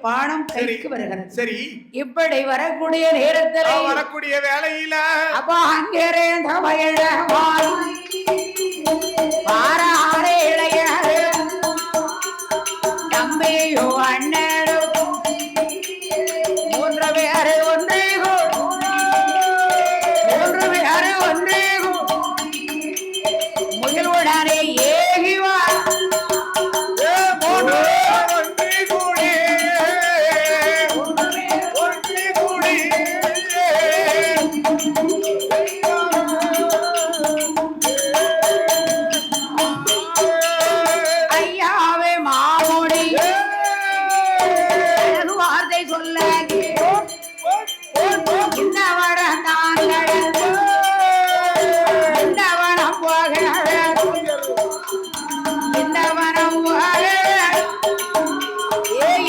பானம் கைக்கு வருகிறது. சரி, இப்படி வரக்கூடிய நேரத்தில் வரக்கூடிய வேலையில அப்பா அங்கிருந்த வயழவாய் பாராரே இளையரு தம்பியோ அண்ணனோ மூன்று பேரு ஒன்றேகோ முயல்வுடனே ஏகிவா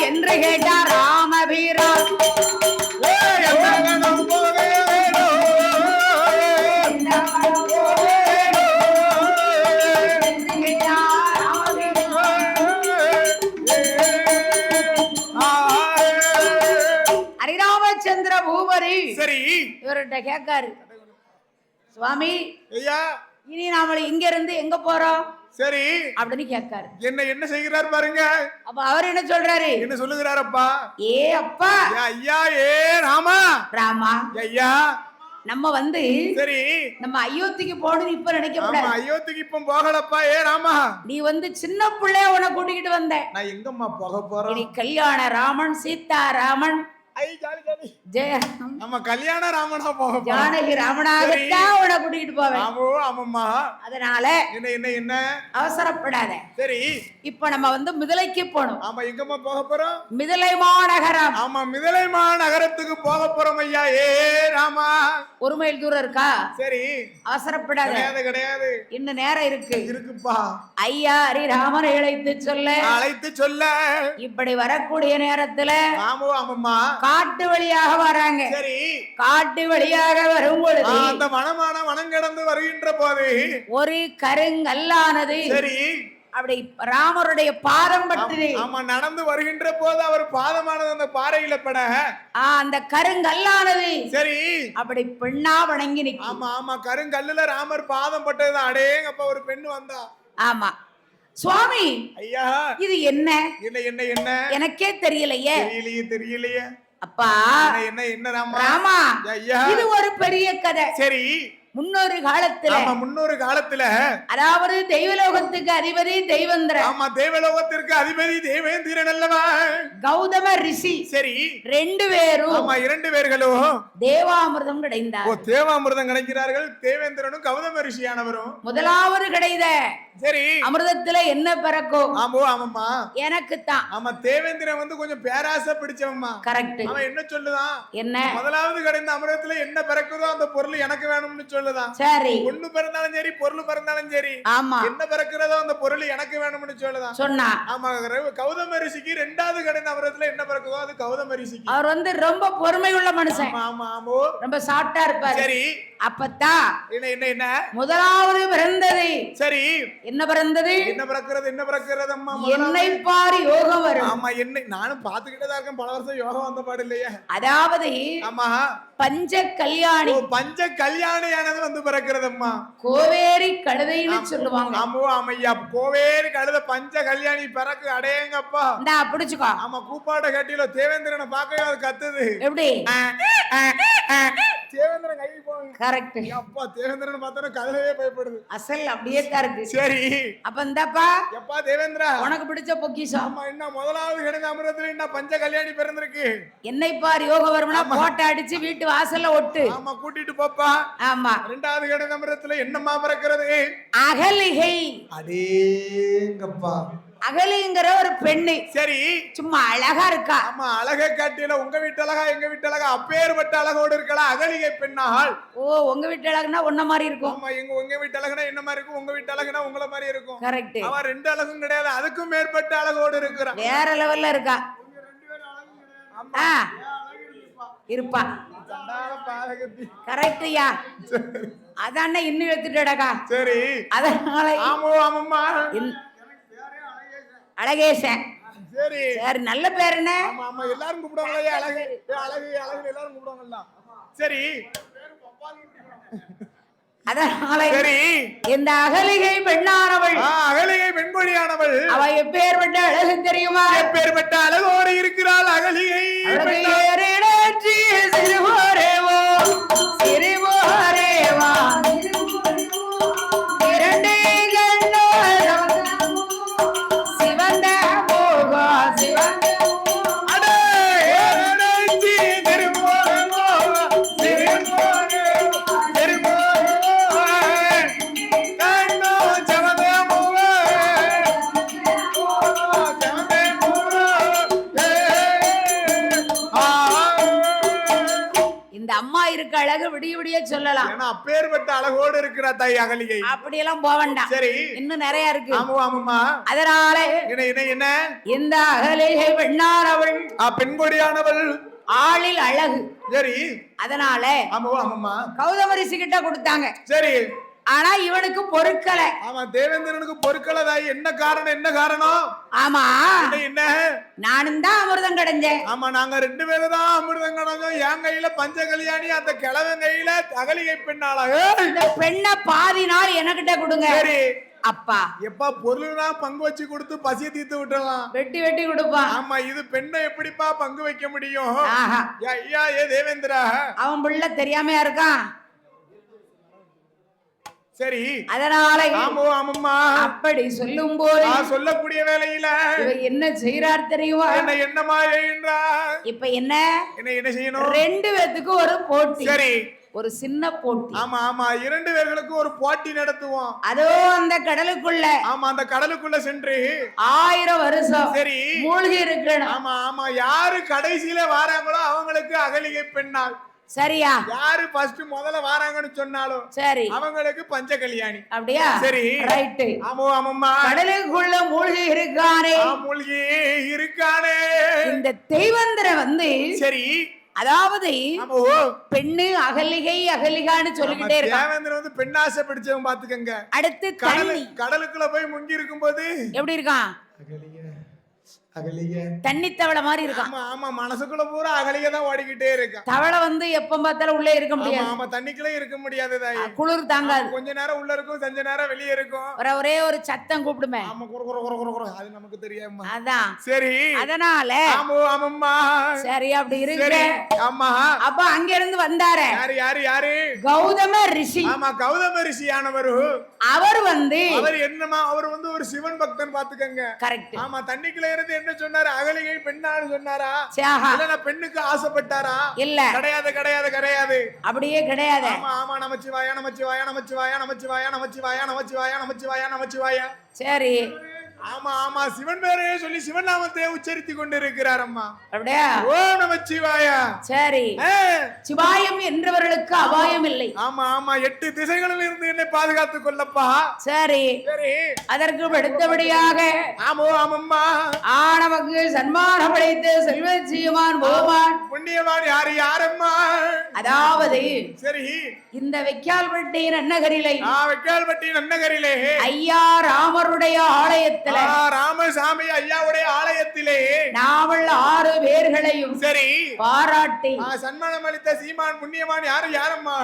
என்று கேட்டார் ராமபீரா. ஹரிராமச்சந்திர பூபதி சரி இவர்கிட்ட கேட்காரு, சுவாமி ஐயா இனி நாம இங்க இருந்து எங்க போறோம் சரி அப்படின்னு கேட்காரு. என்ன செய்கிறார் பாருங்க. அப்ப அவர் என்ன சொல்றாரு, என்ன சொல்லுகிறார் அப்பா, ஏ அப்பா ஐயா ஏ ராமா ராமா ஐயா நம்ம வந்து சரி நம்ம அயோத்திக்கு போகணும் இப்ப நினைக்க கூடாது. அயோத்திக்கு இப்ப போகலப்பா. ஏ ராமா நீ வந்து சின்ன பிள்ளைய உன கூட்டிக்கிட்டு வந்த, நான் எங்கம்மா போக போறேன், நீ கல்யாண ராமன் சீதா ராமன் நம்ம கல்யாண ராமனா போக ஜானகி ராமனாகத்தான் உன கூட்டிட்டு போவேன். ஆமாம்மா. அதனால என்ன என்ன என்ன அவசரப்படாத. சரி இப்ப நம்ம வந்து மிதிலைக்கு போகணும். ஆமா எங்கம்மா போக போறோம், மிதிலை மாநகரம். ஆமா மிதிலை மாநகரத்துக்கு போக போறோம் ஐயா. ஏ ராமா ஒரு மைல் தூரம் இருக்கா. சரி அவசரப்படாத. கிடையாது கிடையாது இன்னும் நேரம் இருக்கு. இருக்குப்பா ஐயா ஹரி ராமனை அழைத்து சொல்ல இப்படி வரக்கூடிய நேரத்துல ஆமா ஆமாம்மா காட்டு வழியாக வராங்க. சரி காட்டு வழியாக வரும் பொழுது அந்த வனமான வனம் கடந்து வருகின்ற போது ஒரு கருங்கல்லானது சரி அப்படி ராமருடைய பாதம் பட்டது. ஆமா நடந்து வருகின்ற போது அவர் பாதமானது அந்த பாறையில பட அந்த கருங்கல்லானது சரி அப்படி பெண்ணா வணங்கி நிற்கும். ஆமா ஆமா கருங்கல்லுல ராமர் பாதம் பட்டதுதான். அடேங்கப்பா ஒரு பெண்ணு வந்தா. ஆமா சுவாமி ஐயா இது என்ன என்ன என்ன என்ன எனக்கே தெரியலையே தெரியலையே அப்பா. என்ன என்ன ராமா இது ஒரு பெரிய கதை. சரி முன்னொரு காலத்துல அதாவது தெய்வலோகத்துக்கு அதிபதி தெய்வேந்திரன். ஆமா தெய்வலோகத்திற்கு அதிபதி தேவேந்திரன் அல்லவா கௌதம ரிஷி. சரி ரெண்டு பேரும் ஆமா இரண்டு பேர்களும் தேவாமிர்தம் கிடைந்தார். ஓ தேவாமிர்தம் கிடைக்கிறார்கள். தேவேந்திரனும் கௌதம ரிஷியானவரும் முதலாவது கிடைத சரி அமிர்தத்துல என்ன பிறக்கும். ஆமா ஆமாம்மா எனக்கு தான். ஆமா தேவேந்திரன் வந்து கொஞ்சம் பேராசை பிடிச்சவம்மா. கரெக்ட். அவன் என்ன சொல்லுதான், என்ன முதலாவது கிடைந்த அமிர்தத்துல என்ன பிறக்குதோ அந்த பொருள் எனக்கு வேணும்னு சொல்லுதான். சரி பொண்ணு பிறந்தாலும் சரி பொருள் பிறந்தாலும் சரி ஆமா என்ன பிறக்கிறதோ அந்த பொருள் எனக்கு வேணும்னு சொல்லுதான் சொன்னா. ஆமா கௌதம ரிஷிக்கு இரண்டாவது கிடைந்த அமிர்தத்துல என்ன பிறக்குதோ அது கௌதம ரிஷிக்கு. அவர் வந்து ரொம்ப பொறுமை உள்ள மனுஷன். ஆமா ஆமா ரொம்ப சாட்டா இருப்பாரு. சரி அப்பதான் என்ன என்ன என்ன முதலாவது பிறந்தது. சரி என்ன பிறந்தது, என்ன பிறக்கிறது என்ன பிறக்கிறது அம்மா என்னை பாரு யோகம் வரும். ஆமா என்ன நானும் பாத்துக்கிட்டே தான் இருக்கேன் பல வருஷம் யோகம் வந்த பாடு இல்லையா. அதாவது ஆமா பஞ்ச கல்யாணி. பஞ்ச கல்யாணியானது வந்து பிறக்கிறது அம்மா. கோவேரி கழுதைன்னு சொல்லுவாங்க. ஆமா ஆமையா கோவேரி கழுத பஞ்ச கல்யாணி பிறக்கு. அடேங்கப்பா இந்தா பிடிச்சுக்கோ. ஆமா கூப்பாட்ட கட்டில தேவேந்திரனை பார்க்கவே அது கத்துது. எப்படி தேவேந்திரன் கை போங்க. கரெக்ட். அப்பா தேவேந்திரன் பார்த்தா கதவே பயப்படுது. அசல் அப்படியே தான் இருக்கு. சரி அப்ப இந்தப்பா எப்பா தேவேந்திரா உனக்கு பிடிச்ச பொக்கிஷம். ஆமா என்ன முதலாவது கிடைந்த அமிர்தத்துல என்ன பஞ்ச கல்யாணி பிறந்திருக்கு. என்னை பார் யோக வரும்னா போட்டோ அடிச்சு வீட்டு வாசல்ல ஒட்டு. ஆமா கூட்டிட்டு போப்பா. ஆமா இரண்டாவது கிடைந்த அமிர்தத்துல என்னமா பிறக்கிறது, அகலிகை. அடேங்கப்பா அகலிங்கிற ஒரு பெண்ணு. சரி சும்மா அழகா இருக்கா. ஆமா அழகை காட்டில உங்க வீட்டு அழகா எங்க வீட்டு அழகா அப்பேற்பட்ட அழகோடு இருக்கலாம் அகலிகை பெண்ணாள். ஓ உங்க வீட்டு அழகுனா உன்ன மாதிரி இருக்கும். ஆமா உங்க வீட்டு அழகுனா என்ன மாதிரி இருக்கும், உங்க வீட்டு அழகுனா உங்கள மாதிரி இருக்கும். கரெக்ட். அவ ரெண்டு அழகும் கிடையாது அதுக்கும் மேற்பட்ட அழகோடு இருக்கிறா. வேற லெவல்ல இருக்கா. இருப்பா கரெக்ட்யா. அதானே இன்னும் எடுத்துட்டடா. சரி அதனால ஆமா ஆமாம்மா அழகேசன். சரி சரி, நல்ல பேர் என்ன? ஆமா ஆமா எல்லாரும் கூப்பிடுவாங்களே அழகு அழகு அழகு எல்லாரும் கூப்பிடுவாங்கல்ல. சரி அதனால சரி இந்த அகலிகை பெண்ணானவள், அகலிகை பெண்மொழியானவள், அவ எப்பேற்பட்ட அழகு தெரியுமா? எப்பேற்பட்ட அழகோடு இருக்கிறாள் அகலிகை. சிறுவோரேவோ சிறுவோரேவா இரண்டு கண்ணோ சிவந்த போகா சிவந்த அம்மா இருக்க அழகு விடிய விடிய சொல்லலாம். ஏன்னா அப்பேற்பட்ட அழகோடு இருக்கிற தாய் அகலிகை. அப்படி எல்லாம் போக வேண்டாம். சரி, இன்னும் நிறைய இருக்கு. ஆமா ஆமாமா. அதனால என்ன இந்த அகலிகை பெண்ணானவள், பெண்கொடியானவள், ஆளில் அழகு. சரி, அதனால ஆமா ஆமாமா கௌதம ரிஷி கிட்ட கொடுத்தாங்க. சரி, ஆனா இவனுக்கு பொறுக்கல. ஆமா தேவேந்திரனுக்கு பொறுக்கலதாய். என்ன காரணம்? ஆமா என்ன நானும் தான் அமிர்தம் கடைஞ்சேன். ஆமா நாங்க 2 பேரும் தான் அமிர்தம் கடைஞ்சோம். என் கையில பஞ்ச கல்யாணி, அந்த கிழவன் கையில அகலிகை பெண்ணாளாக. இந்த பெண்ணை பாதி நாள் எனக்கிட்ட கொடுங்க. சரி அப்பா எப்பா பொருள்னா பங்கு வச்சு கொடுத்து பசிய தீர்த்து விட்டுறலாம். வெட்டி வெட்டி கொடுப்பான். ஆமா இது பெண்ணை எப்படிப்பா பங்கு வைக்க முடியும்? ஐயா ஏ தேவேந்திரா, அவன் பிள்ளை தெரியாமையா இருக்கான். சரி அதனால அப்படி சொல்லும் போது சொல்லக்கூடிய வேலையில என்ன செய்யறார் தெரியுமா? என்னமா செய்யறார்? இப்ப என்ன செய்யணும்? 2 பேத்துக்கு ஒரு போட்டி. சரி, ஒரு சின்ன போட்டி. ஆமா ஆமா 2 பேர்களுக்கு ஒரு போட்டி நடத்துவோம். அதோ அந்த கடலுக்குள்ள, ஆமா அந்த கடலுக்குள்ள சென்று 1000 வருஷம் சரி மூழ்கி இருக்கணும். ஆமா ஆமா யாரு கடைசியில வாராங்களோ அவங்களுக்கு அகலிகை பெண்ணால். சரியா? யாரு ஃபர்ஸ்ட் முதல்ல வராங்கன்னு சொன்னாலும் சரி அவங்களுக்கு பஞ்ச கல்யாணி. அப்படியா? சரி ரைட். ஆமா ஆமாம்மா கடலுக்குள்ள மூழ்கி இருக்கானே, மூழ்கி இருக்கானே இந்த தெய்வந்திர வந்து சரி அதாவது பெண்ணு அகலிகை அகலிகான்னு சொல்லிக்கிட்டே இருக்கான். தேவேந்திரன் வந்து பெண்ணாசை பிடிச்சவன் பாத்துக்கங்க. அடுத்து கடலுக்குள்ள போய் முங்கி இருக்கும் போது எப்படி இருக்கான்? தண்ணி தவளை மாதிரி இருக்கான். ஆமா மனசுக்குள்ள பூரா அகலிகை தான் ஓடிக்கிட்டே இருக்கு. தவளை வந்து எப்ப பார்த்தாலும் உள்ளே இருக்க முடியாது. ஆமா தண்ணிக்குள்ளே இருக்க முடியாது. குளிர் தாங்காது. கொஞ்ச நேரம் உள்ள இருக்கும், கொஞ்ச நேரம் வெளியே இருக்கும். ஒரே ஒரு சத்தம் கூப்பிடுமே. ஆமா குற அது நமக்கு தெரியாம. அதான் சரி அதனால ஆமாம்மா சரி அப்படி இருக்கு. ஆமா அப்ப அங்க இருந்து வந்தாரு. யாரு? கௌதம ரிஷி. ஆமா கௌதம ரிஷியானவர். அவர் வந்து என்னமா அவர் வந்து ஒரு சிவன் பக்தன் பாத்துக்கங்க. கரெக்ட். ஆமா தண்ணிக்குள்ள இருந்து என்ன சொன்னாரு? அகலிகை பெண்ணான்னு சொன்னாரா? இல்ல பெண்ணுக்கு ஆசைப்பட்டாரா? இல்ல கிடையாது. அப்படியே கிடையாது. ஆமா நமச்சிவாயா. சரி ஆமா சிவன் பேரையே சொல்லி சிவன் நாமத்தை உச்சரித்து கொண்டு இருக்கிறார். அம்மா அப்படியே ஓம் நமச்சிவாயா. சரி சிவாயம் என்றவர்களுக்கு அபாயம் இல்லை. ஆமா 8 திசைகளில் இருந்து என்னை பாதுகாத்துக் கொள்ளப்பா. சரி அதற்கு அடுத்தபடியாக ஆமாம்மா நமக்கு சன்மானம் அளித்து செல்வச்சியமான் போவான் புண்ணியவான் யாரம்மா? அதாவது சரி இந்த வெக்கால்பட்டி நன்னகரிலே ஐயா ராமருடைய ஆலயத்தில் ராமசாமி ஐயாவுடைய ஆலயத்திலே நாவல் 6 பேர்களையும் சரி பாராட்டி சன்மானம் அளித்த சீமான் புண்ணியவான் யாரம்மா?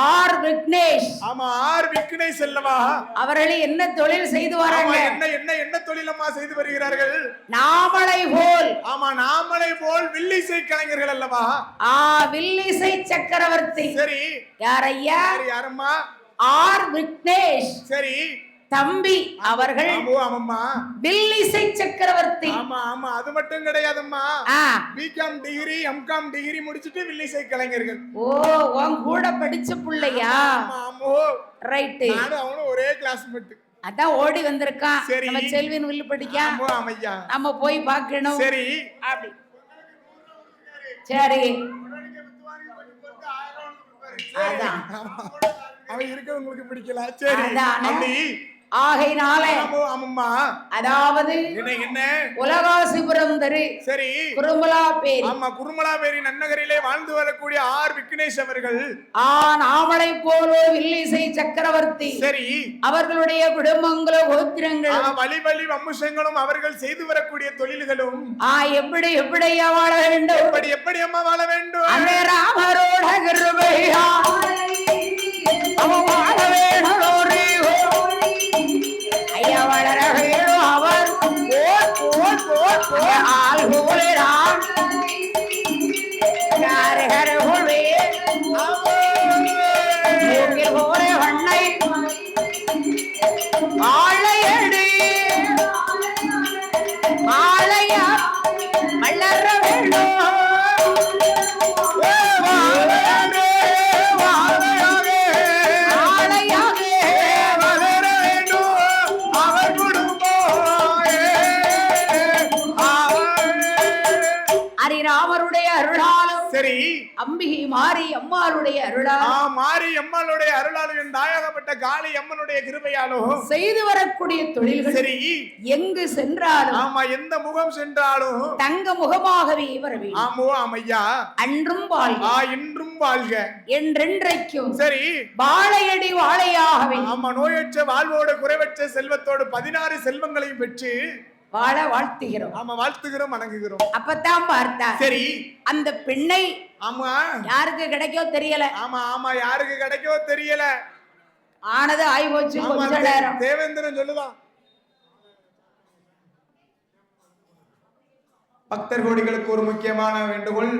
ஆர் விக்னேஷ். ஆமா ஆர் விக்னேஷ் அல்லவா? அவர்கள் என்ன தொழில் செய்து வராங்க? என்ன தொழிலம்மா செய்து வருகிறார்கள்? நாமலை போல். ஆமா நாமலை போல் வில்லிசை கலைஞர்கள் அல்லவா? வில்லிசை சக்கரவர்த்தி. சரி யார் ஐயா? யாரம்மா? ஆர் விக்னேஷ். சரி தம்பி அவர்கள் வில்லிசை சக்கரவர்த்தி. ஆமா அது மட்டும் கிடையாதும்மா. பிகாம் டிகிரி எம்காம் டிகிரி முடிச்சிட்டு வில்லிசை கலைஞர்கள். உன் கூட படிச்ச புள்ளையா? ரைட். நானும் அவனும் ஒரே கிளாஸ்மேட். அதான் ஓடி வந்திருக்கான். நம்ம செல்வின் வில்லு படிக்க நம்ம போய் பார்க்கணும். சரி அப்படி சரி அதான் அவன் இருக்க உங்களுக்கு பிடிக்கல. சரி அப்படி ஆகையினால ஆமாம்மா அதாவது என்ன உலகாசிபுரம் தெரு சரி குருமலாபேரி ஆமா குருமலாபேரி நன்னகரிலே வாழ்ந்து வரக்கூடிய ஆர் விக்னேஷ் அவர்கள் நாமளை போலோ வில்லிசை சக்கரவர்த்தி சரி அவர்களுடைய குடும்பங்களோ கோத்திரங்கள் வழி வழி வம்சங்களும் அவர்கள் செய்து வரக்கூடிய தொழில்களும் எப்படி எப்படியா வாழ வேண்டும் எப்படி அம்மா வாழ வேண்டும் அந்த ராமரோட கிருபையா அவன் வாழ வேணும் ஐயா வளர வேணும் அவர் ஆள் போலேராம் போலே வண்ணை ஆளையடி ஆளையா வளர வேணும் ராமருடைய அருளாலும் சரி அம்பிகை மாரி அம்மாளுடைய அருளாலும் மாரி அம்மாளுடைய அருளாலும் என் தாயாகப்பட்ட காளி அம்மனுடைய கிருபையாலும் செய்து வரக்கூடிய தொழில்கள் சரி எங்கு சென்றாலும் ஆமா எந்த முகம் சென்றாலும் தங்க முகமாகவே வரவே ஆமோ ஆமையா அன்றும் வாழ்க இன்றும் வாழ்க என்றென்றைக்கும் சரி வாழையடி வாழையாகவே ஆமா நோயற்ற வாழ்வோடு குறைவற்ற செல்வத்தோடு 16 செல்வங்களையும் பெற்று வாழ வாழ்த்துகிறோம் ஆமா வாழ்த்துகிறோம் வணங்குகிறோம் அப்பதான் பார்த்தா சரி அந்த பெண்ணை ஆமா யாருக்கு கிடைக்கோ தெரியல ஆமா யாருக்கு கிடைக்கோ தெரியல ஆனது ஆயி போச்சு கொஞ்ச நேரம் தேவேந்திரன் சொல்லுதான் பக்தர் கோடிகளுக்கு ஒரு முக்கியமான வேண்டுகோள்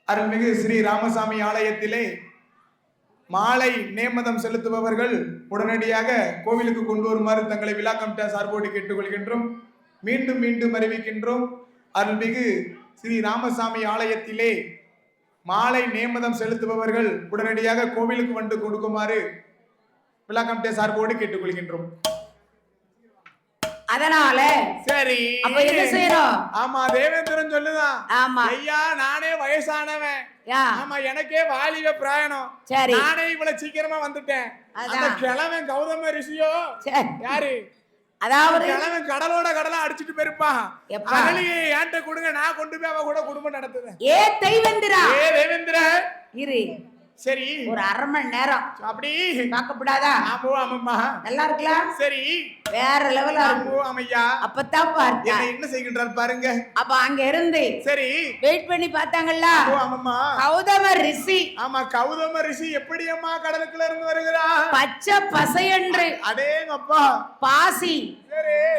அருள்மிகு ஸ்ரீ ராமசாமி ஆலயத்திலே மாலை நேமதம் செலுத்துபவர்கள் உடனடியாக கோவிலுக்கு கொண்டு வருமாறு தங்களை விழா கமிட்டி சார்போடு கேட்டுக்கொள்கின்றோம். மீண்டும் மீண்டும் அறிவிக்கின்றோம். அருள்மிகு ஸ்ரீ ராமசாமி ஆலயத்திலே மாலை நேமதம் செலுத்துபவர்கள் உடனடியாக கோவிலுக்கு வந்து கொடுக்குமாறு விழா கமிட்டி சார்போடு கேட்டுக்கொள்கின்றோம். அதனால சரி அப்ப என்ன செய்யணும்? ஆமா தேவேந்திரன் சொல்லுதான். ஆமா ஐயா நானே வயசானவன். ஆமா எனக்கே வாலிப பிராயணம். சரி நானே இவ்வளவு சீக்கிரமா வந்துட்டேன். அந்த கிழவன் கௌதம ரிஷியோ யாரு? அதாவது கிழவன் கடலோட கடலா அடிச்சிட்டு போயிருப்பான். அகலியை ஏன்ட்ட கொடுங்க, நான் கொண்டு போய் அவ கூட குடும்பம் நடத்துவேன். ஏ தேவேந்திரா, ஏ தேவேந்திர இரு. சரி ஒரு அரை மணி நேரம் அப்படி பார்க்கப்படாதா? ஆமோ ஆமாம்மா நல்லா இருக்கலாம். சரி வேற லெவலா ஆமோ ஆமையா. அப்பதான் பார்த்தா என்ன செய்கின்றார் பாருங்க. அப்ப அங்க இருந்து சரி வெயிட் பண்ணி பார்த்தாங்கல்ல. ஆமாம்மா கௌதம ரிஷி. ஆமா கௌதம ரிஷி எப்படி அம்மா கடலுக்குள்ள இருந்து வருகிறா? பச்சை பசையன்று அடேங்கப்பா பாசி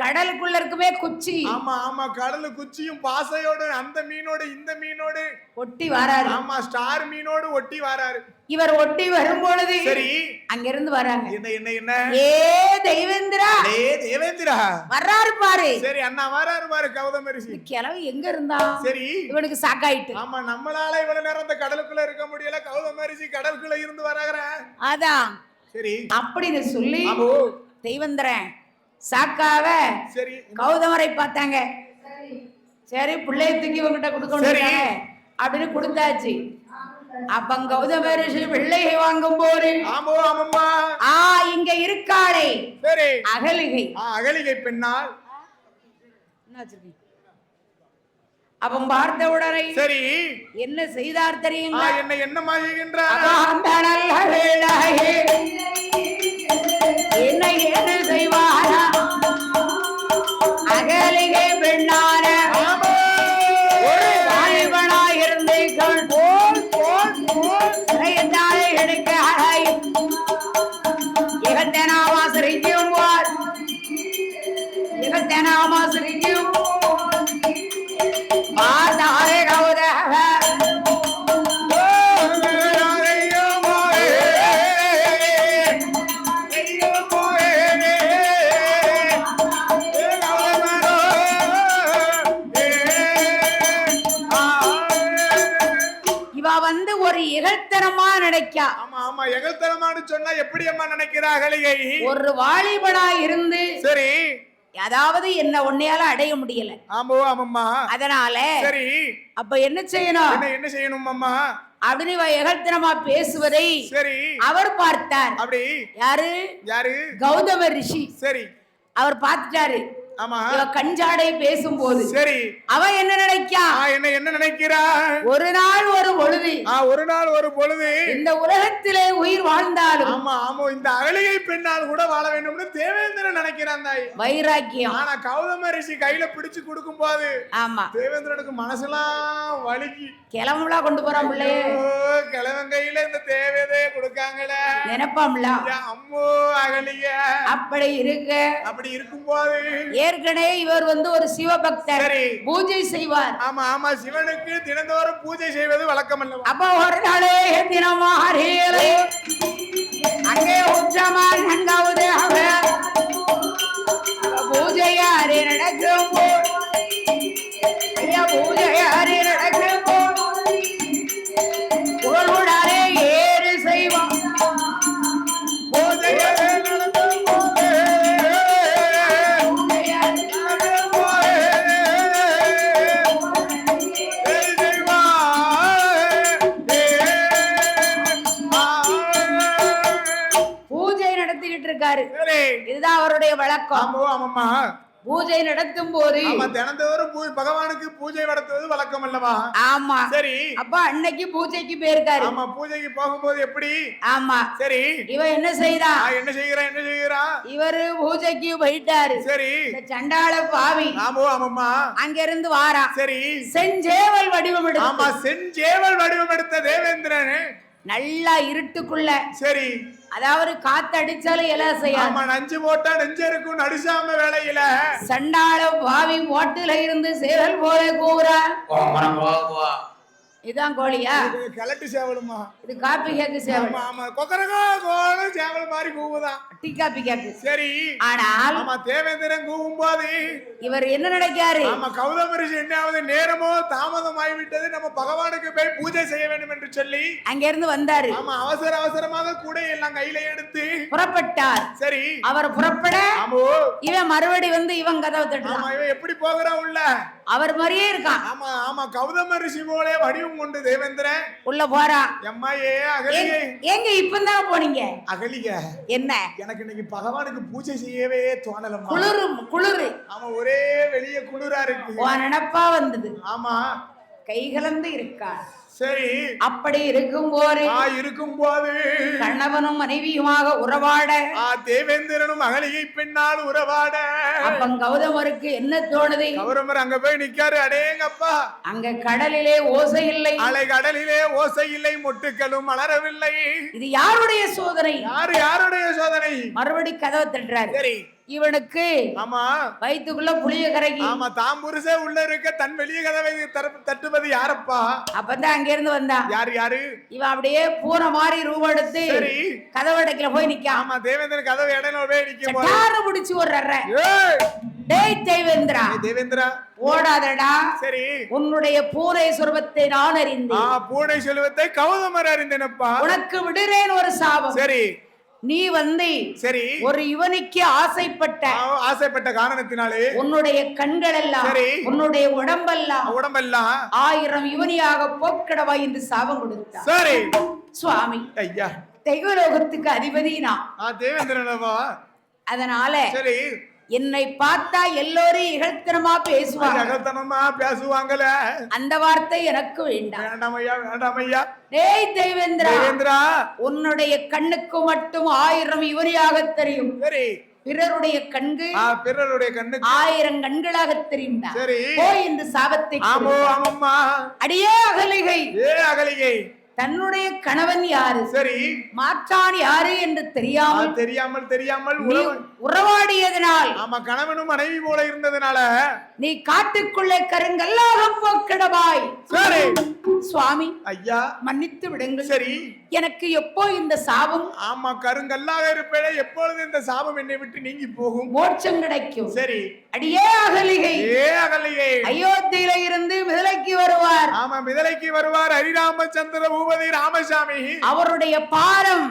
கடலுக்குள்ள இருக்குமே குச்சி. ஆமா ஆமா கடலு குச்சியும் பாசையோடு அந்த மீனோடு இந்த மீனோடு ஒட்டி வராரு. ஆமா ஸ்டார் மீனோடு ஒட்டி வராரு. இவர் ஒட்டி வரும்பொழுது சரி அங்க இருந்து வராங்க. என்ன ஏ தேவேந்திரா, ஏ தேவேந்திரா வர்றாரு பாரு. சரி அண்ணா வராரு பாரு கௌதம ரிஷி. கிழவி எங்க இருந்தா? சரி இவனுக்கு சாக்காயிட்டு. ஆமா நம்மளால இவ்வளவு நேரம் அந்த கடலுக்குள்ள இருக்க முடியல, கௌதம ரிஷி கடலுக்குள்ள இருந்து வராங்கற. அதான் சரி அப்படின்னு சொல்லி தேவேந்திரன் சாக்காவ சரி கௌதமரை பார்த்தாங்க. சரி பிள்ளைய தூக்கி இவங்கிட்ட கொடுக்கணும் அப்படின்னு கொடுத்தாச்சு. அப்ப கௌதம ரிஷி பிள்ளையை வாங்கும் போது இங்க இருக்காளே சரி அகலிகை. அகலிகை பெண்ணால் அப்ப பார்த்த உடனே சரி என்ன செய்தார் தெரியுங்களா? என்னமா செய்கின்றார்? என்ன ஏது செய்வாரா? அகலிகை பெண்ணான ஒரு வாலிபனாயிருந்து எடுக்க இகத்தனாமாசிரிக்கும் இகத்தனாமாசிரிக்கும் பார்த்தாரே கௌதம வந்து ஒரு இகழ்த்தனமா நினைக்கா. ஆமா ஆமா இகழ்த்தனமான்னு சொன்னா எப்படி அம்மா நினைக்கிறா அகலிகை? ஒரு வாலிபனா இருந்து சரி அதாவது என்ன ஒன்னையால அடைய முடியல. ஆமா ஆமாம்மா. அதனால சரி அப்ப என்ன செய்யணும்? என்ன செய்யணும் அம்மா? அப்படின்னு இவ எகழ்த்தனமா பேசுவதை சரி அவர் பார்த்தார். அப்படி யாரு யாரு? கௌதம ரிஷி. சரி அவர் பார்த்துட்டாரு. ஆமா இவ கஞ்சாடை பேசும்போது சரி அவன் என்ன நினைக்கா? என்ன நினைக்கிறா? ஒரு நாள் ஒரு பொழுது ஒரு நாள் ஒரு பொழுது இந்த உலகத்திலே உயிர் வாழ்ந்தாலும் ஆமா ஆமா இந்த அகலிகை பெண்ணால் கூட வாழ வேண்டும்னு தேவேந்திரன் நினைக்கிறான் தாய். வைராக்கியம். ஆனா கௌதம ரிஷி கையில பிடிச்சு கொடுக்கும் போது ஆமா தேவேந்திரனுக்கு மனசெல்லாம் வலிக்கு கிளம்புலாம் கொண்டு போறான் பிள்ளைய. கிழவன் கையில இந்த தேவையதே கொடுக்காங்களே நினைப்பாம்ல. அம்மோ அகலிக அப்படி இருக்க அப்படி இருக்கும் போது ஏற்கனவே இவர் ஒரு சிவபக்தர். பூஜை செய்வார். ஆமா ஆமா சிவனுக்கு தினந்தோறும் பூஜை செய்வது வழக்கம் அல்லவா? அப்ப ஒரு நாளே தினமாறே அங்கே உச்சமான் நன்காவது பூஜையாரே நடக்கும் பூஜையாரே நடக்கும் புகழ்வுடாரே ஏறு செய்வான் பூஜையாரே இதுதான் அவருடைய வழக்கம். பூஜை நடத்தும் போது தினந்தோறும் பகவானுக்கு பூஜை நடத்துவது வழக்கம் அல்லவா? ஆமா சரி. அப்ப அன்னைக்கு பூஜைக்கு போயிருக்காரு. ஆமா பூஜைக்கு போகும்போது எப்படி? ஆமா சரி. இவன் என்ன செய்தா? என்ன செய்கிறா? இவரு பூஜைக்கு போயிட்டாரு. சரி. சண்டாள பாவி அங்க இருந்து வாரா. சரி. செஞ்சேவல் வடிவம் எடுத்து. ஆமா செஞ்சேவல் வடிவம் எடுத்த தேவேந்திரன் நல்லா இருட்டுக்குள்ள. சரி. அதாவது காத்து அடிச்சாலும் எல்லாம் செய்யும். நஞ்சு போட்டா நெஞ்சருக்கும் நடிசாம வேலையில சண்டாள பாவி ஓட்டுல இருந்து சேவல் போல கூறா. இதான் கோழியா? கலட்டு சேவலுமா? இது காப்பி கேக்கு சேவல். ஆமா கொக்கரகோ கோல சேவல் மாதிரி கூவுதான். டீ காப்பி கேக்கு. சரி. ஆனால் தேவேந்திரன் கூவும் போது இவர் என்ன நினைக்காரு? கௌதம ரிஷி என்னாவது நேரமோ தாமதம் ஆகிவிட்டது, நம்ம பகவானுக்கு போய் பூஜை செய்ய வேண்டும் என்று சொல்லி அங்க இருந்து வந்தாரு. அவசர அவசரமாக கூட எல்லாம் கையில எடுத்து புறப்பட்டார். சரி. அவர் புறப்பட இவன் மறுபடி இவன் கதவை தட்டுறான். இவன் எப்படி போகிறா உள்ள? அவர் மாதிரியே இருக்கான். ஆமா கௌதம ரிஷி போலே வடிவம் கொண்டு தேவேந்திரன் உள்ள போறா. எம்மாயே அகலிகை எங்க இப்பதான் போனீங்க? அகலிகை என்ன? எனக்கு இன்னைக்கு பகவானுக்கு பூஜை செய்யவே தோணலம்மா. குளிரு. ஆமா ஒரே வெளியே குளிரா இருக்கு. நினைப்பா வந்தது. ஆமா கை கலந்து இருக்கா. சரி. அப்படி இருக்கும் போது கணவனும் மனைவியுமாக உறவாட தேவேந்திரனும் அகலிகை பெண்ணால் உறவாட அப்ப கௌதமருக்கு என்ன தோணுது? கௌதமர் அங்க போய் நிக்காரு. அடேங்கப்பா அங்க கடலிலே ஓசை இல்லை. அலை கடலிலே ஓசை இல்லை, மொட்டுக்களும் மலரவில்லை. இது யாருடைய சோதனை? யாருடைய சோதனை? மறுபடி கதவை தட்டுறாரு. சரி. இவனுக்கு ஆமா வயிற்றுக்குள்ள புளிய கரைக்கு. ஆமா தாம் புருஷே உள்ள இருக்க தன் வெளிய கதவை தட்டுவது யாரப்பா? அப்பதான் அங்க இருந்து வந்தான். யாரு? இவன் அப்படியே பூனை மாதிரி ரூபம் எடுத்து கதவடைக்கல போய் நிக்க. ஆமா தேவேந்திரன் கதவு இடையில போய் நிக்க. யார பிடிச்சு ஓடுற? டேய் தேவேந்திரா ஓடாதடா. சரி. உன்னுடைய பூனை சொருபத்தை நான் அறிந்தேன். பூனை சொருபத்தை கௌதமர் அறிந்தேனப்பா. உனக்கு விடுறேன் ஒரு சாபம். சரி. நீ சரி ஒரு இவனுக்கு ஆசைப்பட்ட காரணத்தினாலே உன்னுடைய கண்கள் எல்லாம் உன்னுடைய உடம்பெல்லாம் 1000 யுவனியாக போக்கடவா என்று சாபம் கொடுத்தார். சரி சுவாமி. ஐயா தெய்வலோகத்துக்கு அதிபதி நான் தேவேந்திரனவா. அதனால சரி என்னை பார்த்தா எல்லோரும் இகழ்த்தனமா பேசுவாங்கல. அந்த வார்த்தை எனக்கு வேண்டாம். வேண்டாம் ஐயா. டேய் தேவேந்திரா, உன்னுடைய கண்ணுக்கு மட்டும் 1000 யுவனியாக தெரியும். சரி. பிறருடைய கண்ணுக்கு 1000 கண்களாக தெரியும். சரி. போய் இந்த சாபத்தை. அடியே அகலிகை தன்னுடைய கணவன் யாரு, சரி மாற்றான் யாரு என்று தெரியாமல் உறவாடியதனால், ஆமா கணவனும் மனைவி போல இருந்ததனால நீ காட்டுக்குள்ளே கருங்கல்லாக போக்கிடவாய். சரி சுவாமி ஐயா மன்னித்து விடுங்கள். சரி. எனக்கு எப்போ இந்த சாபம்? ஆமா கருங்கல்லாக இருப்பேன், எப்பொழுது இந்த சாபம் என்னை விட்டு நீங்கி போகும், மோட்சம் கிடைக்கும். சரி. அடியே அகலிகை அயோத்தியில இருந்து மிதலைக்கு வருவார். ஆமா மிதலைக்கு வருவார் ஹரிராமச்சந்திர பூபதி ராமசாமி. அவருடைய பாரம்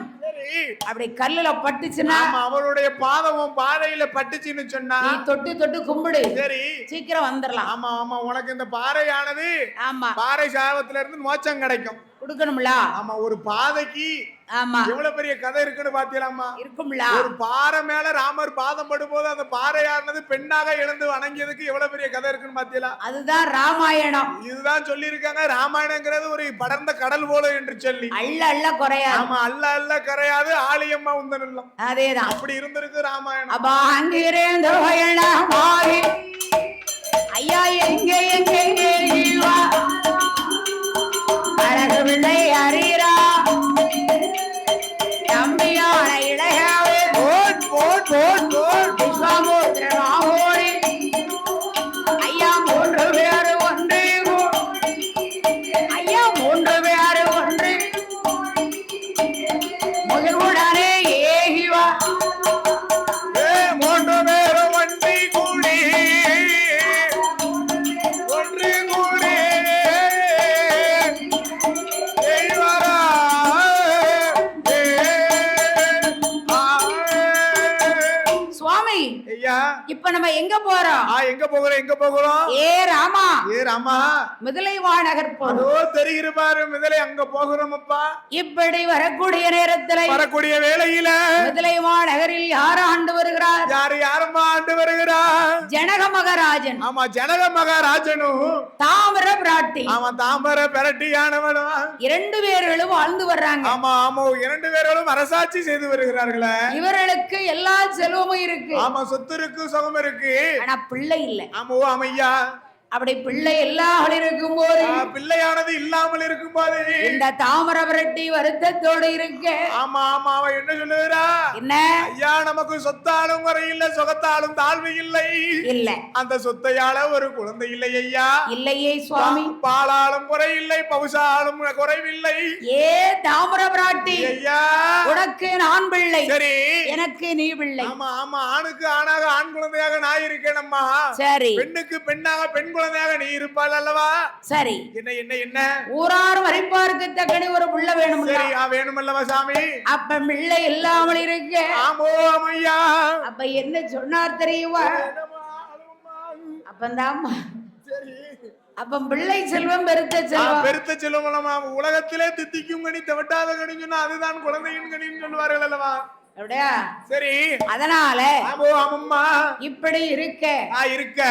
அப்படி கல்லுல பட்டுச்சுன்னா, அவருடைய பாதமும் பாறையில பட்டுச்சுன்னு சொன்னா நீ தொட்டு கும்பிடு. சரி சீக்கிரம் வந்துடலாம். ஆமா உனக்கு இந்த பாறையானது ஆமா பாறை சாபத்துல இருந்து மோட்சம் கிடைக்கும். கொடுக்கணும்ல. ஆமா ஒரு பாதைக்கு ஆமா எவ்வளவு பெரிய கதை இருக்குன்னு பாத்தீங்களாமா? இருக்கும்ல. ஒரு பாறை மேல ராமர் பாதம் படும்போது அந்த பாறையானது பெண்ணாக எழுந்து வணங்கியதுக்கு எவ்வளவு பெரிய கதை இருக்குன்னு பாத்தீங்களா? அதுதான் ராமாயணம். இதுதான் சொல்லி இருக்காங்க. ராமாயணங்கிறது ஒரு படர்ந்த கடல் போல என்று சொல்லி. அள்ள அள்ள குறையாது. ஆமா அள்ள அள்ள கரையாது ஆலியம்மா உந்தனல்லம். அதேதான். அப்படி இருந்திருக்கு ராமாயணம். அபாங்கிரேந்த பயணமாகி ஐயா எங்க எங்க வா அழகு பிள்ளை அறிரா தம்பியான இளையாவே போட் போட் போட் போட் விஸ்வாமூத்திரமாகோடி ஐயா 3 பேரு ஒன்று ஐயா 3 பேரு ஒன்று முதல்வுடனே ஏகிவா மூன்று பேரும் வண்டி கூடி ஒன்று கூடி செய்வாரா? சுவாமி ஐயா இப்ப நம்ம எங்க போறோம்? எங்க போகிறோம் எங்க போகிறோம்? ஏ ராமா ஏ ராமா முதலை வானகர் போறோம். அதோ தெரிகிற பாரு முதலை அங்க போகிறோம் அப்பா. இப்படி வரக்கூடிய நேரத்தில் வரக்கூடிய வேளையில முதலை வானகரில் யார் ஆண்டு வருகிறார்? யாரம்மா ஆண்டு வருகிறார்? ஜனக மகாராஜன். ஆமா ஜனக மகாராஜனும் தாமிர பிராட்டி. ஆமா தாமர பிரட்டியானவனும் 2 பேர்களும் வாழ்ந்து வர்றாங்க. ஆமா ஆமா 2 பேர்களும் அரசாட்சி செய்து வருகிறார்களே. இவர்களுக்கு எல்லா செல்வமும் இருக்கு. ஆமா சொத்து இருக்கு சுகம் இருக்கு. ஆனா பிள்ளை இல்ல. ஆமா ஆமையா அப்படி பிள்ளை எல்லாம் இருக்கும் போது பிள்ளையானது இல்லாமல் இருக்கும் போது இந்த தாமர பிரட்டி வருத்தத்தோடு இருக்க. ஆமா ஆமா அவ என்ன சொல்லுகிறா? என்ன ஐயா நமக்கு சொத்தாலும் குறை இல்ல சுகத்தாலும் தாழ்வு இல்லை. இல்ல அந்த சொத்தையால ஒரு குழந்தை இல்லை ஐயா. இல்லையே சுவாமி. பாலாலும் குறை இல்லை பவுசாலும் குறைவில்லை. ஏ தாமர பிராட்டி ஐயா உனக்கு நான் பிள்ளை. சரி எனக்கு நீ பிள்ளை. ஆமா ஆமா ஆணுக்கு ஆணாக ஆண் குழந்தையாக நான் இருக்கேன் அம்மா. சரி பெண்ணுக்கு பெண்ணாக பெண் குழந்தையாக நீ இருப்பாள் அல்லவா? சரி என்ன என்ன என்ன ஊரார் மறைப்பாருக்கு தக்கனி ஒரு புள்ள வேணும். சரி வேணும் அல்லவா சாமி? அப்ப பிள்ளை இல்லாமல் இருக்க. ஆமோ ஐயா அப்ப என்ன சொன்னார் தெரியுமா? அப்பந்தான் அப்ப பிள்ளை செல்வம் பெருத்த செல்வம். பெருத்த செல்வம் உலகத்திலே தித்திக்கும் கனி தவட்டாத கனி சொன்னா அதுதான் குழந்தையின் கனின்னு சொல்லுவார்கள் அல்லவா? அப்படியா? சரி அதனால ஆமம்மா இப்படி இருக்க இருக்க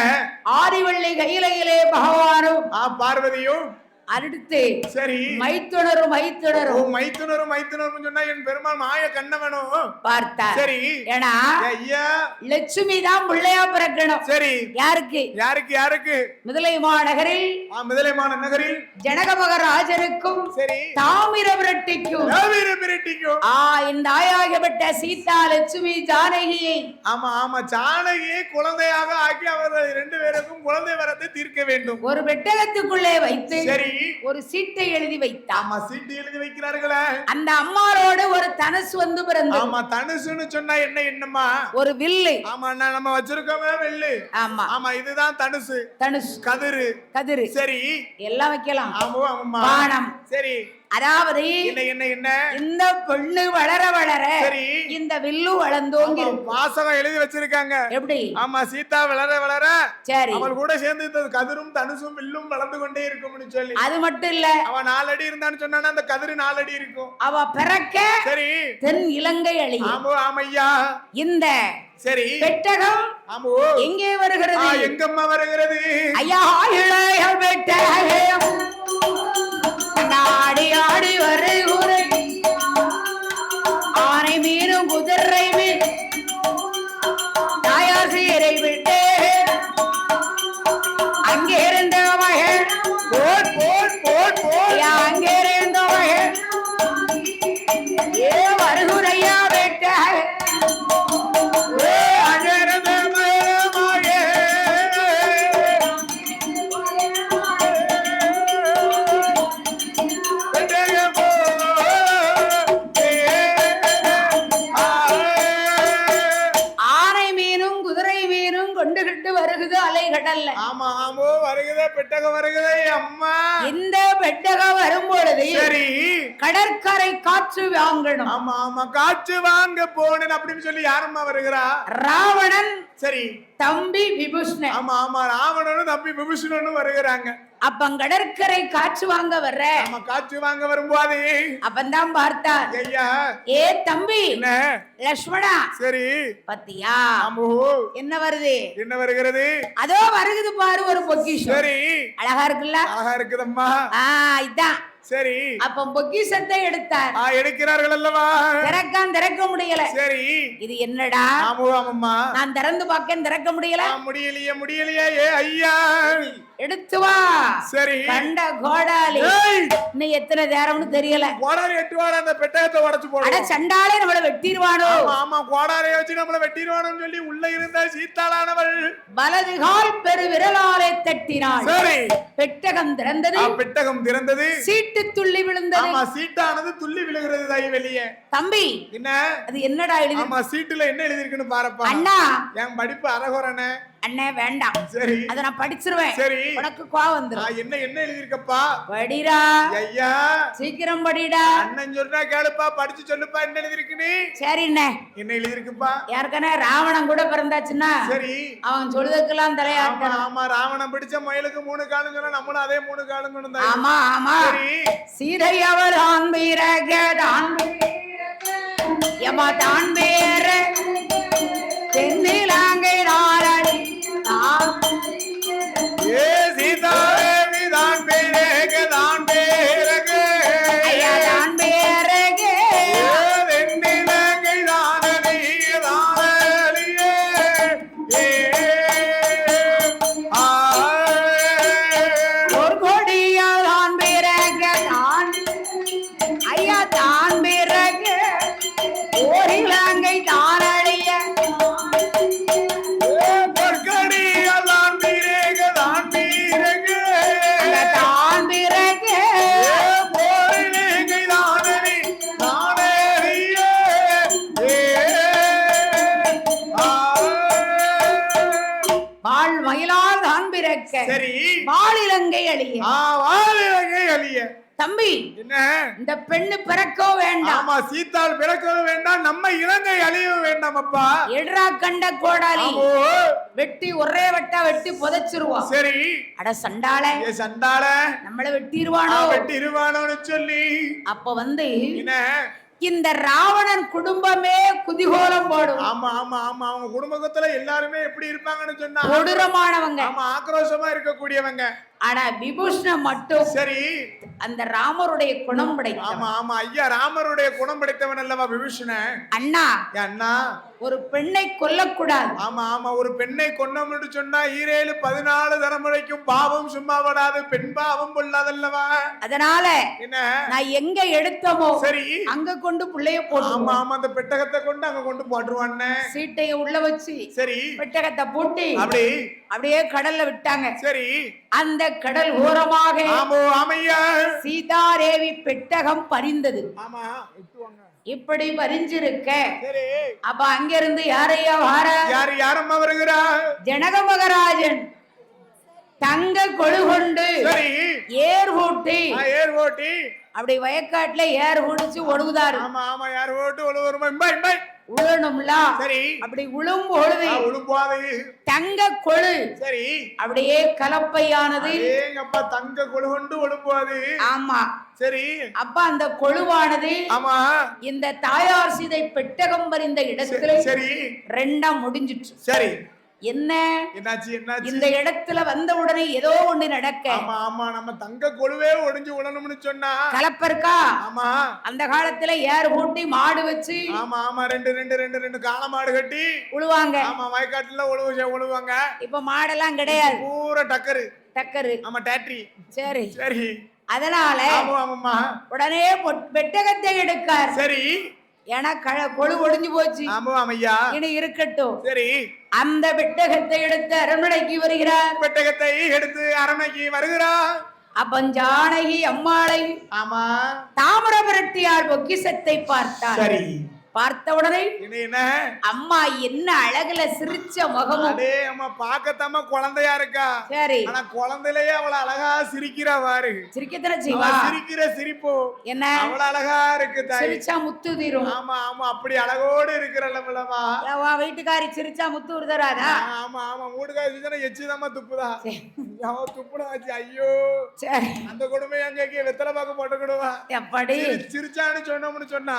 ஆதிவள்ளி கையிலையிலே பகவானும் பார்வதியும் அடுத்து சரி மைத்துணரும் சொன்னா என் பெருமாள் மாய கண்ணவனும் பார்த்தார். சரி ஏன்னா ஐயா லட்சுமி தான் பிள்ளையா பிறக்கணும். சரி யாருக்கு? யாருக்கு? முதலை மாநகரில் ஜனக மகாராஜனுக்கும் சரி தாமிர பிரட்டிக்கும் இந்த ஆயாகப்பட்ட சீதா லட்சுமி ஜானகியை ஆமா ஆமா ஜானகியை குழந்தையாக ஆக்கி அவர்கள் 2 பேருக்கும் குழந்தை வரத்தை தீர்க்க வேண்டும். ஒரு பெட்டகத்துக்குள்ளே வைத்து சரி ஒரு சீட்டை எழுதி வைத்தார். ஆமா சீட்டை எழுதி வைக்கிறார்களே. அந்த அம்மாரோடு ஒரு தனுசு வந்து பிறந்தது. ஆமா தனுசுன்னு சொன்னா என்னம்மா? ஒரு வில்லு. ஆமா நம்ம வச்சிருக்கோமே வில்லு. ஆமா ஆமா இதுதான் தனுசு. கதிரு சரி எல்லாம் வைக்கலாம். ஆமா ஆமா பானம். சரி அதாவது என்ன இந்த பொண்ணு வளர வளர இந்த வில்லு வளர்ந்தோங்கி வாசகம் எழுதி வச்சிருக்காங்க. எப்படி? ஆமா சீதா வளர வளர சரி அவள் கூட சேர்ந்து கதிரும் தனுசும் வில்லும் வளர்ந்து கொண்டே இருக்கும்னு சொல்லி. அது மட்டும் இல்ல அவன் 4 அடி இருந்தான்னு சொன்னா அந்த கதிரு 4 அடி இருக்கும். அவ பிறக்க சரி தென் இலங்கை அழி. ஆமையா இந்த சரி பெட்டகம் ஆமோ எங்கே வருகிறது? எங்கம்மா வருகிறது? ஐயா இளைய பெட்டகம் ஆடி ஆடி வருகுறை ஆனை மீனும் குதிரை மீன் தாயார் சீரை விட்டு அங்கே இருந்த மகள் அங்கே இருந்த மகள் ஏ வருகுறையா பெட்ட இந்த பெட்டகம் வரும்பொழுது சரி கடற்கரை காற்று வாங்கணும். ஆமா ஆமா காற்று வாங்க போனேன் அப்படின்னு சொல்லி யாரம்மா வருகிறா? ராவணன். சரி தம்பி விபீஷணன். ஆமா ஆமா ராவணனும் தம்பி விபீஷணனும் வருகிறாங்க. அப்ப கடற்கரை காற்று வாங்க வர்ற. ஆமா காற்று வாங்க வரும்போது அப்பந்தான் பார்த்தார். ஐயா ஏ தம்பி என்ன லட்சுமணா. சரி பத்தியா ஆமோ என்ன வருது? என்ன வருகிறது? அதோ வருகுது பாரு ஒரு பொக்கிஷம். சரி அழகா இருக்குல்ல? அழகா இருக்குதம்மா. இதான் சரி. அப்ப பொக்கிஷத்தை எடுத்தார். எடுக்கிறார்கள் அல்லவா? திறக்க முடியல. சரி இது என்னடா? ஆமாம்மா நான் திறந்து பார்க்க திறக்க முடியல. முடியலையே ஏ ஐயா எடுத்து வா. சரி கண்ட கோடாலி இன்னும் எத்தனை நேரம்னு தெரியல. கோடாரி எட்டுவாரு அந்த பெட்டகத்தை உடைச்சு போடு. அட சண்டாலே நம்மள வெட்டிடுவானோ? ஆமா கோடாரியை வச்சு நம்மள வெட்டிடுவானோன்னு சொல்லி உள்ள இருந்த சீத்தாளானவள் வலது கால் பெரு விரலாலே தட்டினாள். சரி பெட்டகம் திறந்தது. பெட்டகம் திறந்தது. சீட்டு துள்ளி விழுந்தது. ஆமா சீட்டானது துள்ளி விழுகிறது தாய் வெளியே. தம்பி என்ன அது என்னடா எழுதி? ஆமா சீட்டுல என்ன எழுதி இருக்குன்னு பாருப்பா. அண்ணா என் படிப்பு அரகுறனே. அண்ணே வேண்டாம். சரி அத நான் படிச்சிருவேன். சரி உனக்கு கோவம் வந்துரும். என்ன எழுதி இருக்கப்பா? படிடா ஐயா சீக்கிரம் படிடா. அண்ணன் சொல்றா கேளுப்பா படிச்சு சொல்லுப்பா என்ன எழுதி இருக்குன்னு. சரி அண்ணே என்ன எழுதி இருக்குப்பா? யாருக்கனே ராவணன் கூட பிறந்தாச்சுன்னா சரி அவன் சொல்லுதற்கெல்லாம் தலையாட்ட. ஆமா ராவணன் பிடிச்ச மயிலுக்கு 3 காலும் சொன்னா நம்மளும் அதே 3 காலும் கொண்டு. ஆமா ஆமா சீதை அவர் ஆண்பீரகதான் எமாதான் பேர தென்னிலாங்கை நாரணி ஏ சீதாதேவி தான் பேரக தான் பேரக ஐயா தான் பேரக தென்னிலாங்கை நாரணி நாரணியே ஒரு கொடியா தான் பேரக தான் ஐயா தான் பேரக ஓரிலாங்கை தாரணிய மயிலால் தான் பிறக்க சரி வாளிலங்கை அழிய. வாளிலங்கை அழிய. தம்பி என்ன இந்த பெண்ணு பிறக்கோ வேண்டாம். ஆமா சீத்தாள் பிறக்கவும் வேண்டாம் நம்ம இலங்கை அழியவும் வேண்டாம் அப்பா. எட்ரா கண்ட கோடாலி வெட்டி ஒரே வெட்டா வெட்டி புதைச்சிருவான். சரி அட சண்டால சண்டால நம்மள வெட்டிருவானோன்னு சொல்லி அப்ப வந்து என்ன இந்த ராவணன் குடும்பமே குதிகோலம் போடும். ஆமா ஆமா ஆமா அவங்க குடும்பத்துல எல்லாருமே எப்படி இருப்பாங்கன்னு சொன்னா கொடூரமானவங்க. ஆமா ஆக்ரோஷமா இருக்கக்கூடியவங்க. ஆனா விபூஷணன் மட்டும் சரி அந்த ராமருடைய குணம் படைத்தவன். ஆமா ஆமா ஐயா ராமருடைய குணம் படைத்தவன் அல்லவா விபீஷணன். அண்ணா அண்ணா ஒரு பெண்ணை கொல்லக்கூடாது. ஆமா ஆமா ஒரு பெண்ணை கொன்னோம்னு சொன்னா 14 தலைமுறைக்கும் பாவம் சும்மா படாது. பெண் பாவம் கொள்ளாதல்லவா. அதனால என்ன நான் எங்க எடுத்தமோ சரி அங்க கொண்டு புள்ளைய போட்டு. ஆமா ஆமா அந்த பெட்டகத்தை கொண்டு அங்க கொண்டு போட்டுருவானே. சீட்டைய உள்ள வச்சு சரி பெட்டகத்தை போட்டு அப்படியே கடல்ல விட்டாங்க. சரி அந்த கடல் ஓரமாக சீதாதேவி பெட்டகம் பறிந்தது. ஆமா இப்படி பறிஞ்சிருக்க அப்ப அங்க இருந்து யாரையா யாரம்மா வருகிறா? ஜனக மகாராஜன் தங்க கொழு கொண்டு ஏர் ஓட்டி அப்படி வயக்காட்டுல ஏர் ஓடிச்சு ஒழுகுதாரு. ஆமா ஆமா ஏர் ஓட்டு ஒழுகுறோம் உழணும்ல. சரி அப்படி உழும்போது தங்க கொழு சரி அப்படியே கலப்பையானது. அப்பா தங்க கொழு கொண்டு ஒழும்போது. ஆமா சரி அப்ப அந்த கொழுவானது ஆமா இந்த தாயார் சீதை பெட்டகம் பறிந்த இடத்துல சரி ரெண்டா முடிஞ்சிட்டு. சரி என்னாச்சு இந்த இடத்துல வந்த உடனே ஏதோ ஒண்ணு நடக்க. ஆமா ஆமா நம்ம தங்க கொழுவே ஒடிஞ்சு உழணும்னு சொன்னா கலப்பருக்கா. ஆமா அந்த காலத்துல ஏர் பூட்டி மாடு வச்சு ஆமா ஆமா ரெண்டு காளை மாடு கட்டி உழுவாங்க. ஆமா வயக்காட்டுல உழுவாங்க. இப்ப மாடெல்லாம் கிடையாது. பூரா டக்கரு ஆமா டேட்ரி. சரி சரி அதனால உடனே பெட்டகத்தை எடுக்கார். சரி ஏன்னா கொழு ஒடிஞ்சு போச்சு. இனி இருக்கட்டும். சரி அந்த பெட்டகத்தை எடுத்து அரண்மனைக்கு வருகிறார். பெட்டகத்தை எடுத்து அரண்மனைக்கு வருகிறார். அப்ப ஜானகி அம்மாளை ஆமா தாமிரபரட்டியார் பொக்கிஷத்தை பார்த்தார். சரி பார்த்த உடனே என்ன அம்மா என்ன அழகுல சிரிச்ச முகமும். அடே அம்மா பாக்கத்தாம குழந்தையா இருக்கா. சரி. ஆனா குழந்தையிலேயே அவள அழகா சிரிக்கிறா பாரு. சிரிக்கத்தன செய்வா. சிரிக்கிற சிரிப்பு என்ன அவள அழகா இருக்கு தாய். சிரிச்சா முத்து தீரும். ஆமா ஆமா அப்படி அழகோடு இருக்கிறல்ல பிள்ளமா. வா வீட்டுக்காரி சிரிச்சா முத்து உருதறாதா. ஆமா ஆமா வீட்டுக்காரி சிரிச்சா எச்சிதாம துப்புதா. அவ துப்புடாச்சு ஐயோ. சரி. அந்த கொடுமை அங்க வெத்தலை பாக்க போட்டுக்கிடுவா. எப்படி சிரிச்சான்னு சொன்னோம்னு சொன்னா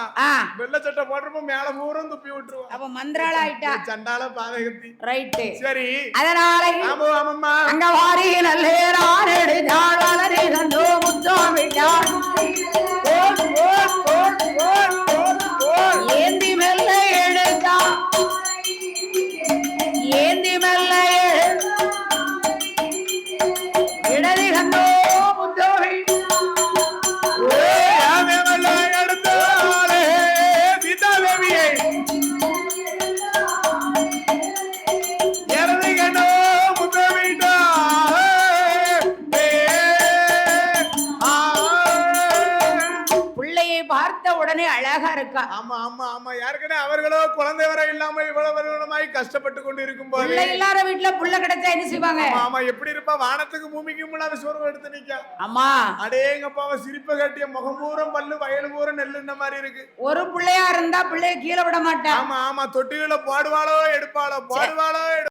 வெள்ளை சட்டை போடுறப்ப மேல பூரம் துப்பி விட்டுருவா. அப்ப மந்திரால ஆயிட்டா. சண்டால பாதகத்தி. ரைட். சரி. அதனால ஆமாம்மா அங்க வாரி நல்லே ராரடி ஜாடலரி நந்தோ முத்தோ விட்டார். ஓட் ஓட் ஓட் ஓட் ஓட் ஏந்தி மெல்ல எழுதா. ஏந்தி மெல்ல எழுதா. இடதி கண்டோ முத்தோ உடனே அழகா இருக்கா. ஆமா ஆமா ஆமா யாருக்கனே அவர்களோ குழந்தை வர இல்லாம இவ்வளவு வருடமாய் கஷ்டப்பட்டு கொண்டு இருக்கும் போது பிள்ளை இல்லாத வீட்டுல புள்ள கிடைச்சா என்ன செய்வாங்க. ஆமா எப்படி இருப்பா வானத்துக்கு பூமிக்கு முன்னால சோறு எடுத்து நிக்க. ஆமா அடேங்கப்பா அவ சிரிப்ப காட்டிய முகம் பூரம் பல்லு வயல் பூரம் நெல்லு இந்த மாதிரி இருக்கு. ஒரு பிள்ளையா இருந்தா பிள்ளைய கீழே விட மாட்டா. ஆமா ஆமா தொட்டிகளை பாடுவாளோ எடுப்பாளோ பாடுவாளோ